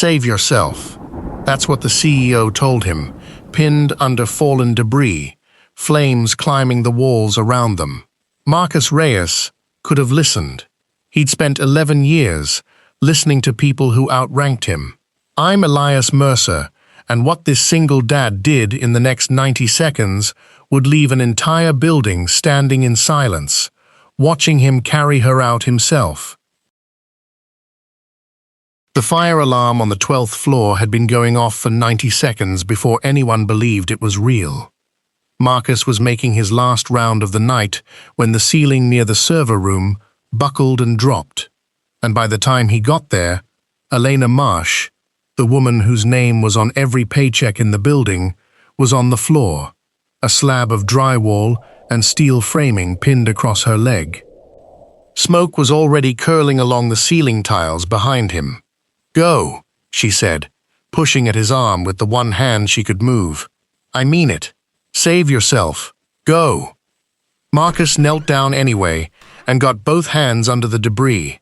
Save yourself. That's what the CEO told him, pinned under fallen debris, flames climbing the walls around them. Marcus Reyes could have listened. He'd spent 11 years listening to people who outranked him. I'm Elias Mercer, and what this single dad did in the next 90 seconds would leave an entire building standing in silence, watching him carry her out himself. The fire alarm on the 12th floor had been going off for 90 seconds before anyone believed it was real. Marcus was making his last round of the night when the ceiling near the server room buckled and dropped, and by the time he got there, Elena Marsh, the woman whose name was on every paycheck in the building, was on the floor, a slab of drywall and steel framing pinned across her leg. Smoke was already curling along the ceiling tiles behind him. "Go," she said, pushing at his arm with the one hand she could move. "I mean it. Save yourself. Go." Marcus knelt down anyway and got both hands under the debris.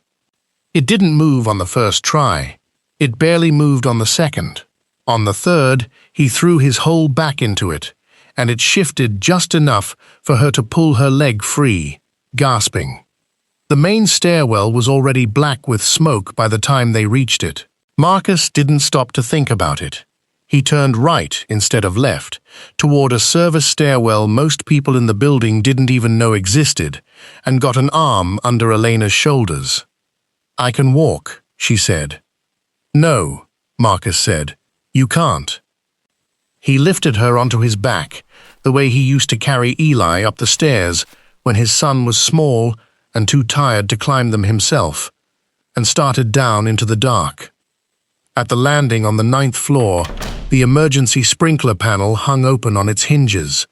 It didn't move on the first try. It barely moved on the second. On the third, he threw his whole back into it, and it shifted just enough for her to pull her leg free, gasping. The main stairwell was already black with smoke by the time they reached it. Marcus didn't stop to think about it. He turned right instead of left, toward a service stairwell most people in the building didn't even know existed, and got an arm under Elena's shoulders. "I can walk," she said. "No," Marcus said. "You can't." He lifted her onto his back, the way he used to carry Eli up the stairs when his son was small and too tired to climb them himself, and started down into the dark. At the landing on the 9th floor, the emergency sprinkler panel hung open on its hinges,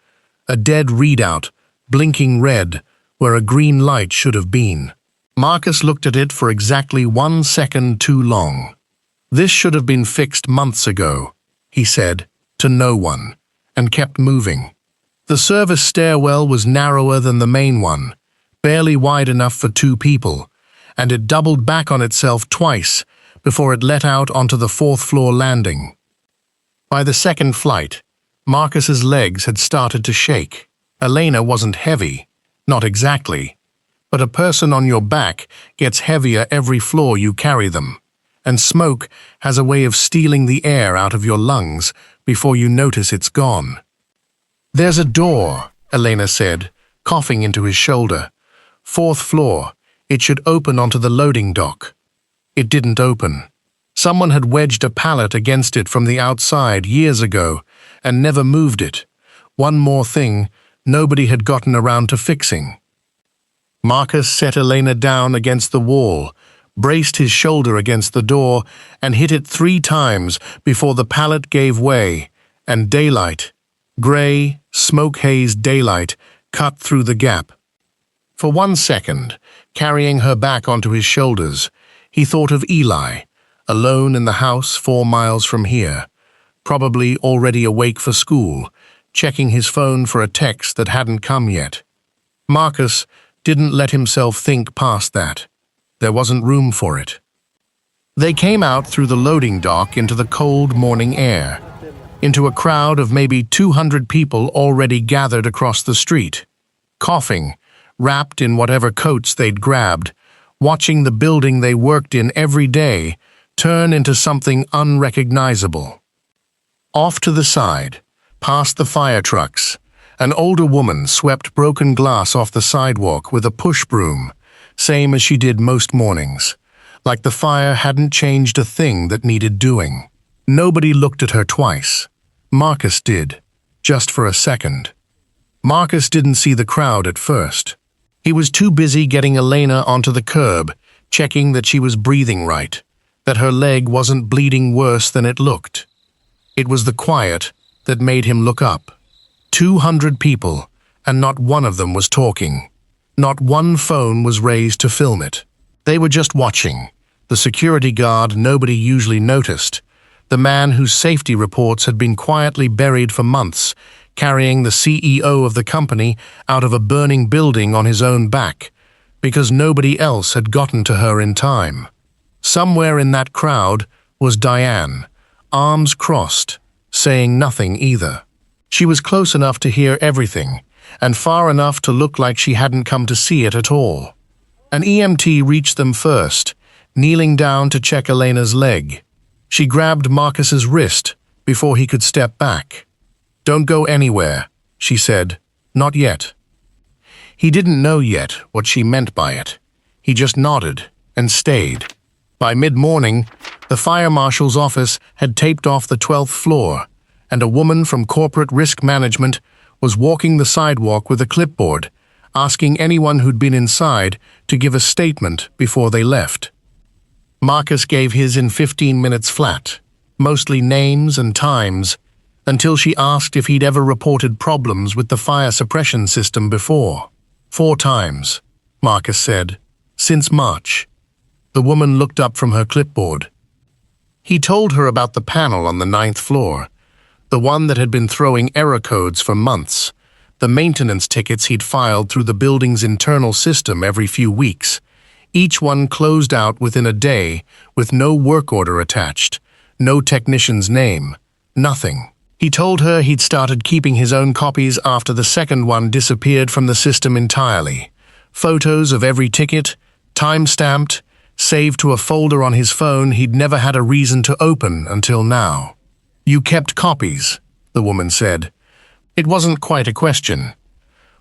a dead readout, blinking red where a green light should have been. Marcus looked at it for exactly 1 second too long. "This should have been fixed months ago," he said, to no one, and kept moving. The service stairwell was narrower than the main one, barely wide enough for 2 people, and it doubled back on itself twice before it let out onto the 4th floor landing. By the second flight, Marcus's legs had started to shake. Elena wasn't heavy, not exactly, but a person on your back gets heavier every floor you carry them, and smoke has a way of stealing the air out of your lungs before you notice it's gone. "There's a door," Elena said, coughing into his shoulder. "4th floor. It should open onto the loading dock." It didn't open. Someone had wedged a pallet against it from the outside years ago and never moved it. One more thing nobody had gotten around to fixing. Marcus set Elena down against the wall, braced his shoulder against the door, and hit it 3 times before the pallet gave way, and daylight, gray, smoke-hazed daylight, cut through the gap. For 1 second, carrying her back onto his shoulders, he thought of Eli, alone in the house 4 miles from here, probably already awake for school, checking his phone for a text that hadn't come yet. Marcus didn't let himself think past that. There wasn't room for it. They came out through the loading dock into the cold morning air, into a crowd of maybe 200 people already gathered across the street, coughing, wrapped in whatever coats they'd grabbed, watching the building they worked in every day turn into something unrecognizable. Off to the side, past the fire trucks, an older woman swept broken glass off the sidewalk with a push broom, same as she did most mornings, like the fire hadn't changed a thing that needed doing. Nobody looked at her twice. Marcus did, just for a second. Marcus didn't see the crowd at first. He was too busy getting Elena onto the curb, checking that she was breathing right, that her leg wasn't bleeding worse than it looked. It was the quiet that made him look up. 200 people, and not one of them was talking. Not one phone was raised to film it. They were just watching. The security guard nobody usually noticed. The man whose safety reports had been quietly buried for months, carrying the CEO of the company out of a burning building on his own back, because nobody else had gotten to her in time. Somewhere in that crowd was Diane, arms crossed, saying nothing either. She was close enough to hear everything, and far enough to look like she hadn't come to see it at all. An EMT reached them first, kneeling down to check Elena's leg. She grabbed Marcus's wrist before he could step back. "Don't go anywhere," she said. "Not yet." He didn't know yet what she meant by it. He just nodded and stayed. By mid-morning, the fire marshal's office had taped off the 12th floor, and a woman from corporate risk management was walking the sidewalk with a clipboard, asking anyone who'd been inside to give a statement before they left. Marcus gave his in 15 minutes flat, mostly names and times, until she asked if he'd ever reported problems with the fire suppression system before. 4 times, Marcus said, since March. The woman looked up from her clipboard. He told her about the panel on the 9th floor, the one that had been throwing error codes for months, the maintenance tickets he'd filed through the building's internal system every few weeks, each one closed out within a day with no work order attached, no technician's name, nothing. He told her he'd started keeping his own copies after the second one disappeared from the system entirely. Photos of every ticket, time-stamped, saved to a folder on his phone he'd never had a reason to open until now. "You kept copies," the woman said. "It wasn't quite a question.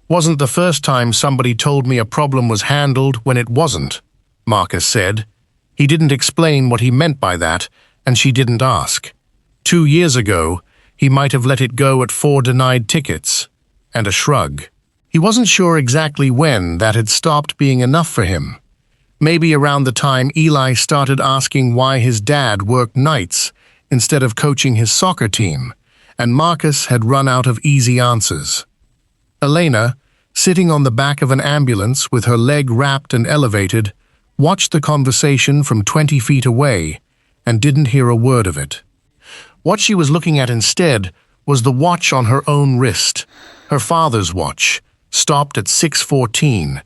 Wasn't the first time somebody told me a problem was handled when it wasn't," Marcus said. He didn't explain what he meant by that, and she didn't ask. 2 years ago, he might have let it go at 4 denied tickets, and a shrug. He wasn't sure exactly when that had stopped being enough for him. Maybe around the time Eli started asking why his dad worked nights instead of coaching his soccer team, and Marcus had run out of easy answers. Elena, sitting on the back of an ambulance with her leg wrapped and elevated, watched the conversation from 20 feet away and didn't hear a word of it. What she was looking at instead was the watch on her own wrist, her father's watch, stopped at 6:14,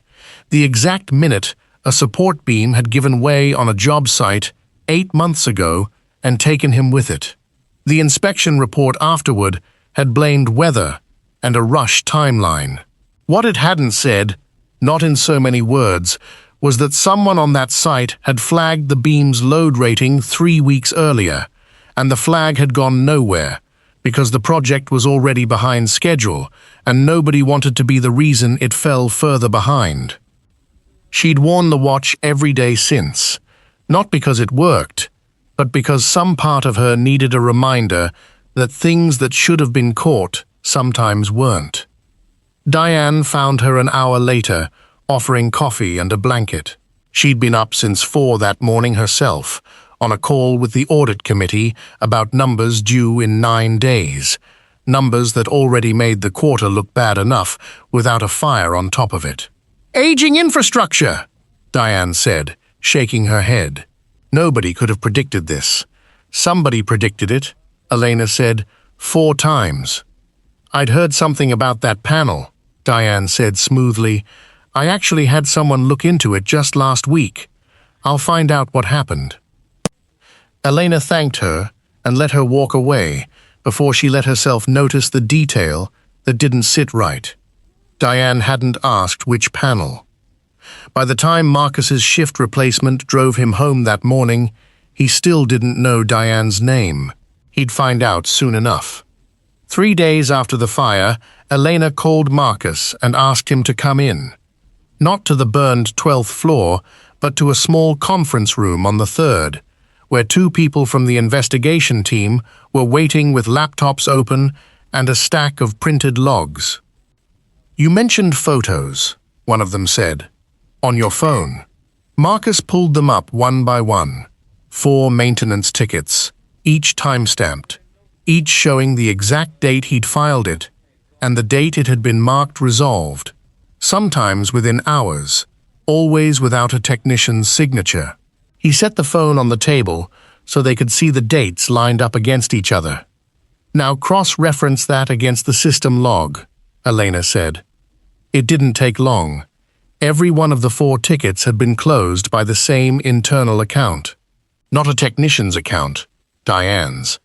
the exact minute a support beam had given way on a job site 8 months ago and taken him with it. The inspection report afterward had blamed weather and a rush timeline. What it hadn't said, not in so many words, was that someone on that site had flagged the beam's load rating 3 weeks earlier, and the flag had gone nowhere because the project was already behind schedule and nobody wanted to be the reason it fell further behind. She'd worn the watch every day since, not because it worked, but because some part of her needed a reminder that things that should have been caught sometimes weren't. Diane found her an hour later, offering coffee and a blanket. She'd been up since 4 that morning herself, on a call with the audit committee about numbers due in 9 days, numbers that already made the quarter look bad enough without a fire on top of it. "Aging infrastructure," Diane said, shaking her head. Nobody could have predicted this. Somebody predicted it, Elena said, 4 times. "I'd heard something about that panel," Diane said smoothly. "I actually had someone look into it just last week. I'll find out what happened." Elena thanked her and let her walk away before she let herself notice the detail that didn't sit right. Diane hadn't asked which panel. By the time Marcus's shift replacement drove him home that morning, he still didn't know Diane's name. He'd find out soon enough. 3 days after the fire, Elena called Marcus and asked him to come in. Not to the burned 12th floor, but to a small conference room on the 3rd, where 2 people from the investigation team were waiting with laptops open and a stack of printed logs. "You mentioned photos," one of them said, "on your phone." Marcus pulled them up one by one. 4 maintenance tickets, each time-stamped, each showing the exact date he'd filed it, and the date it had been marked resolved, sometimes within hours, always without a technician's signature. He set the phone on the table so they could see the dates lined up against each other. "Now cross-reference that against the system log," Elena said. It didn't take long. Every one of the 4 tickets had been closed by the same internal account. Not a technician's account, Diane's.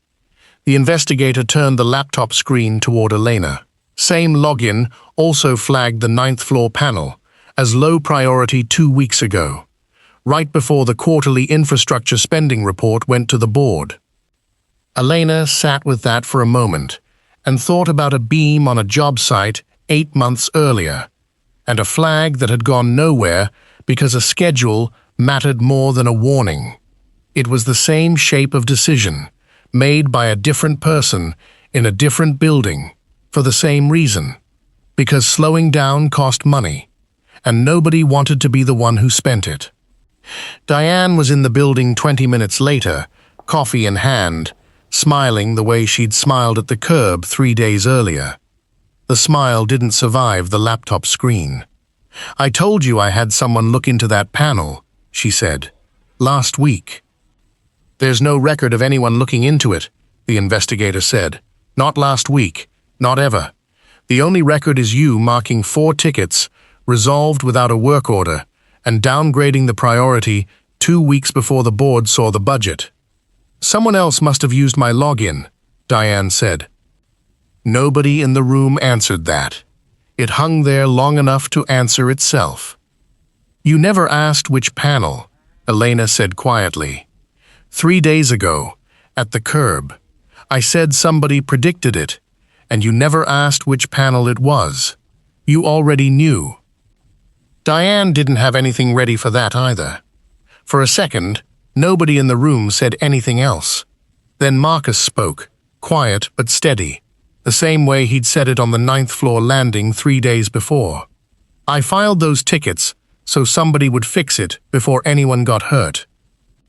The investigator turned the laptop screen toward Elena. Same login also flagged the 9th floor panel as low priority 2 weeks ago, right before the quarterly infrastructure spending report went to the board. Elena sat with that for a moment and thought about a beam on a job site 8 months earlier, and a flag that had gone nowhere because a schedule mattered more than a warning. It was the same shape of decision, made by a different person in a different building, for the same reason, because slowing down cost money, and nobody wanted to be the one who spent it. Diane was in the building 20 minutes later, coffee in hand, smiling the way she'd smiled at the curb 3 days earlier. The smile didn't survive the laptop screen. "I told you I had someone look into that panel," she said. "Last week." "There's no record of anyone looking into it," the investigator said. "Not last week. Not ever. The only record is you marking 4 tickets, resolved without a work order, and downgrading the priority 2 weeks before the board saw the budget." "Someone else must have used my login," Diane said. Nobody in the room answered that. It hung there long enough to answer itself. "You never asked which panel," Elena said quietly. 3 days ago, at the curb, I said somebody predicted it, and you never asked which panel it was. You already knew." Diane didn't have anything ready for that either. For a second, nobody in the room said anything else. Then Marcus spoke, quiet but steady, the same way he'd said it on the 9th floor landing 3 days before. "I filed those tickets so somebody would fix it before anyone got hurt.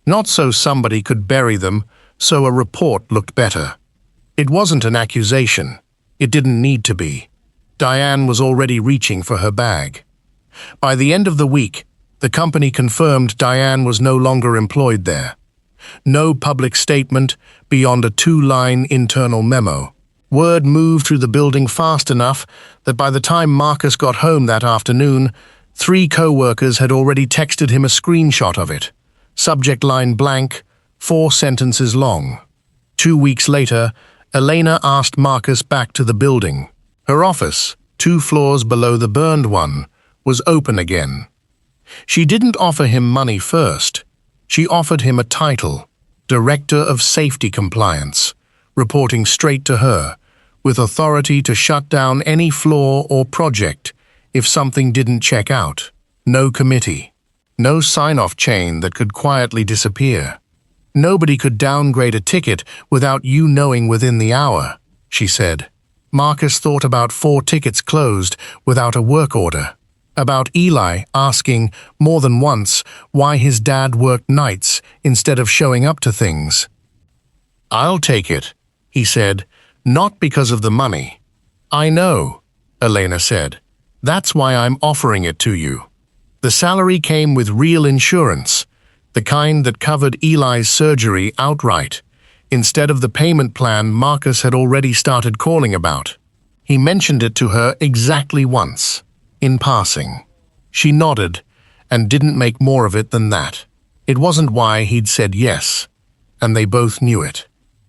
Not so somebody could bury them so a report looked better. It wasn't an accusation. It didn't need to be." Diane was already reaching for her bag. By the end of the week, the company confirmed Diane was no longer employed there. No public statement beyond a 2-line internal memo. Word moved through the building fast enough that by the time Marcus got home that afternoon, 3 co-workers had already texted him a screenshot of it. Subject line blank, 4 sentences long. 2 weeks later, Elena asked Marcus back to the building. Her office, 2 floors below the burned one, was open again. She didn't offer him money first. She offered him a title, Director of Safety Compliance, reporting straight to her, with authority to shut down any floor or project if something didn't check out. No committee. No sign-off chain that could quietly disappear. "Nobody could downgrade a ticket without you knowing within the hour," she said. Marcus thought about 4 tickets closed without a work order. About Eli asking more than once why his dad worked nights instead of showing up to things. "I'll take it," he said, "not because of the money." "I know," Elena said. "That's why I'm offering it to you." The salary came with real insurance, the kind that covered Eli's surgery outright, instead of the payment plan Marcus had already started calling about. He mentioned it to her exactly once, in passing. She nodded, and didn't make more of it than that. It wasn't why he'd said yes, and they both knew it.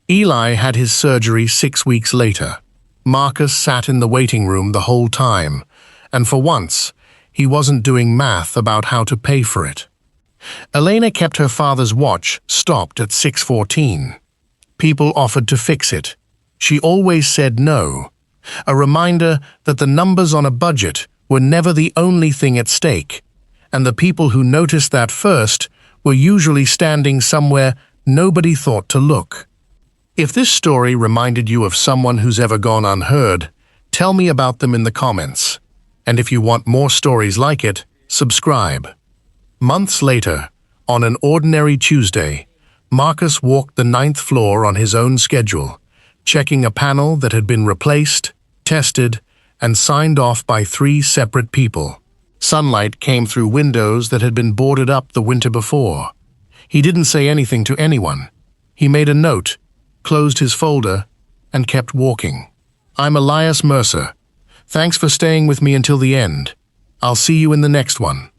Eli had his surgery 6 weeks later. Marcus sat in the waiting room the whole time, and for once, he wasn't doing math about how to pay for it. Elena kept her father's watch stopped at 6:14. People offered to fix it. She always said no, a reminder that the numbers on a budget were never the only thing at stake, and the people who noticed that first were usually standing somewhere nobody thought to look. If this story reminded you of someone who's ever gone unheard, tell me about them in the comments. And if you want more stories like it, subscribe. Months later, on an ordinary Tuesday, Marcus walked the 9th floor on his own schedule, checking a panel that had been replaced, tested, and signed off by 3 separate people. Sunlight came through windows that had been boarded up the winter before. He didn't say anything to anyone. He made a note, closed his folder, and kept walking. "I'm Elias Mercer. Thanks for staying with me until the end. I'll see you in the next one."